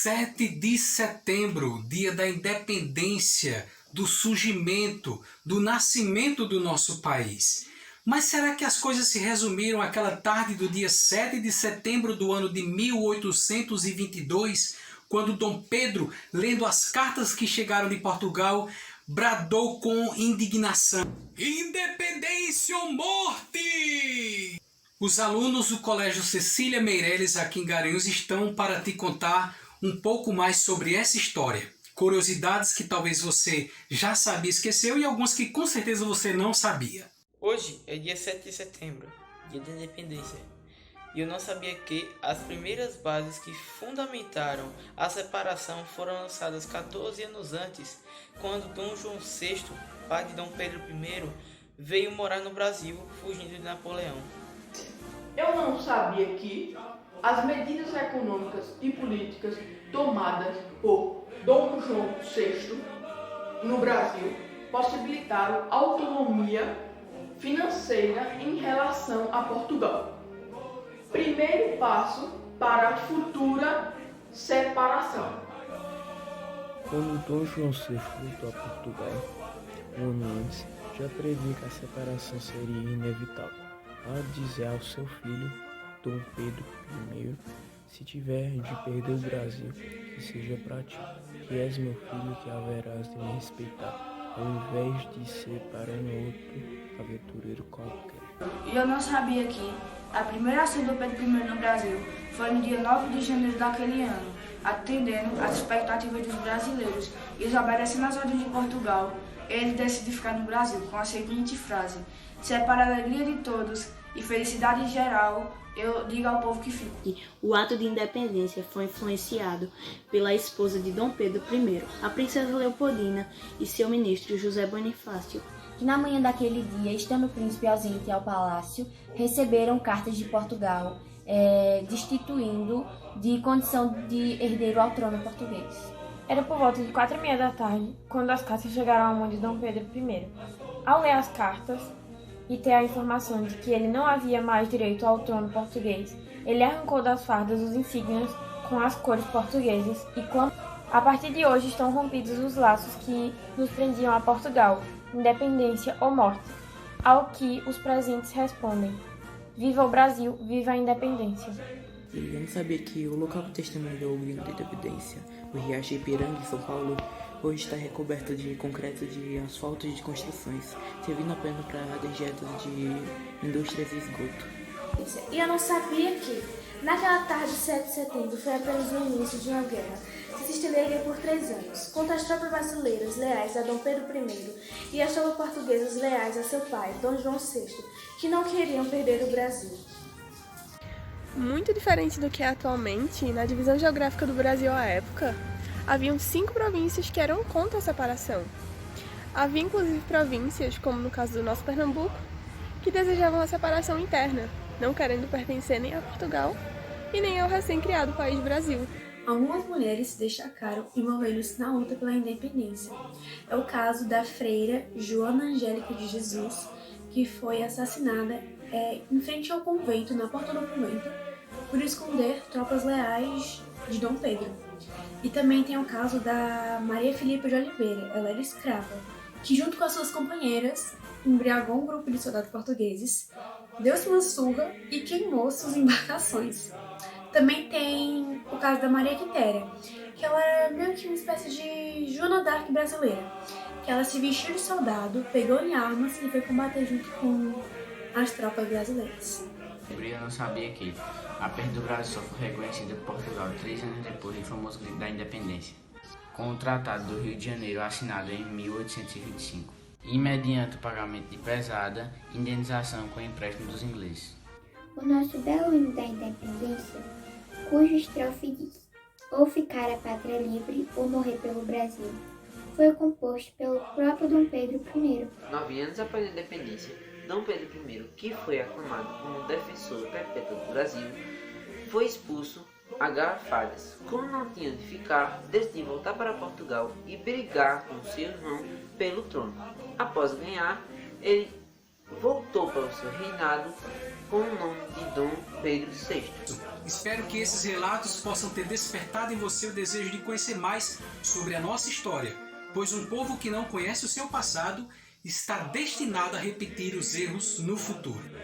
7 de setembro, dia da independência, do surgimento, do nascimento do nosso país. Mas será que as coisas se resumiram àquela tarde do dia 7 de setembro do ano de 1822, quando Dom Pedro, lendo as cartas que chegaram de Portugal, bradou com indignação: Independência ou morte! Os alunos do Colégio Cecília Meireles, aqui em Garanhuns, estão para te contar um pouco mais sobre essa história. Curiosidades que talvez você já sabia, esqueceu, e algumas que com certeza você não sabia. Hoje é dia 7 de setembro, dia da independência. E eu não sabia que as primeiras bases que fundamentaram a separação foram lançadas 14 anos antes, quando Dom João VI, pai de Dom Pedro I, veio morar no Brasil, fugindo de Napoleão. Eu não sabia que as medidas econômicas e políticas tomadas por Dom João VI no Brasil possibilitaram autonomia financeira em relação a Portugal. Primeiro passo para a futura separação. Quando Dom João VI voltou a Portugal, um ano antes, já previa que a separação seria inevitável, ao dizer ao seu filho, Dom Pedro I, se tiver de perder o Brasil, que seja para ti, que és meu filho, que haverás de me respeitar, ao invés de ser para um outro aventureiro qualquer. E eu não sabia que a primeira ação do Pedro I no Brasil foi no dia 9 de janeiro daquele ano, atendendo às expectativas dos brasileiros e obedecendo às ordens de Portugal. Ele decidiu ficar no Brasil com a seguinte frase: se é para a alegria de todos e felicidade em geral, eu digo ao povo que fico. O ato de independência foi influenciado pela esposa de Dom Pedro I, a princesa Leopoldina, e seu ministro José Bonifácio, que na manhã daquele dia, estando o príncipe ausente ao palácio, receberam cartas de Portugal, destituindo de condição de herdeiro ao trono português. Era por volta de 4h30 da tarde, quando as cartas chegaram à mão de Dom Pedro I. Ao ler as cartas e ter a informação de que ele não havia mais direito ao trono português, ele arrancou das fardas os insígnias com as cores portuguesas e a partir de hoje estão rompidos os laços que nos prendiam a Portugal, independência ou morte. Ao que os presentes respondem: viva o Brasil, viva a independência. E eu não sabia que o local que testemunhou o grito da independência, o Riacho Ipiranga, em São Paulo, hoje está recoberto de concreto de asfalto e de construções, servindo apenas para dejetos de indústrias e esgoto. E eu não sabia que, naquela tarde de 7 de setembro, foi apenas o início de uma guerra que se estenderia por 3 anos, contra as tropas brasileiras leais a Dom Pedro I e as tropas portuguesas leais a seu pai, Dom João VI, que não queriam perder o Brasil. Muito diferente do que é atualmente, na divisão geográfica do Brasil à época, haviam 5 províncias que eram contra a separação. Havia inclusive províncias, como no caso do nosso Pernambuco, que desejavam a separação interna, não querendo pertencer nem a Portugal e nem ao recém-criado país Brasil. Algumas mulheres se destacaram envolvendo-se na luta pela independência. É o caso da freira Joana Angélica de Jesus, que foi assassinada em frente ao convento, na porta do convento, por esconder tropas leais de Dom Pedro. E também tem o caso da Maria Filipa de Oliveira, ela era escrava, que junto com as suas companheiras embriagou um grupo de soldados portugueses, deu-se uma surra e queimou suas embarcações. Também tem o caso da Maria Quitéria, que ela era meio que uma espécie de Joana d'Arc brasileira, que ela se vestiu de soldado, pegou em armas e foi combater junto com as tropas brasileiras. Eu não sabia que a perda do Brasil só foi reconhecida por Portugal 3 anos depois do famoso grito da independência, com o Tratado do Rio de Janeiro assinado em 1825, e mediante o pagamento de pesada indenização com o empréstimo dos ingleses. O nosso belo hino da independência, cuja estrofe diz: ou ficar a pátria livre ou morrer pelo Brasil, foi composto pelo próprio Dom Pedro I. 9 anos após a independência, Dom Pedro I, que foi aclamado como defensor perpétuo do Brasil, foi expulso a garrafadas. Como não tinha de ficar, decidiu voltar para Portugal e brigar com seu irmão pelo trono. Após ganhar, ele voltou para o seu reinado com o nome de Dom Pedro VI. Espero que esses relatos possam ter despertado em você o desejo de conhecer mais sobre a nossa história, pois um povo que não conhece o seu passado está destinado a repetir os erros no futuro.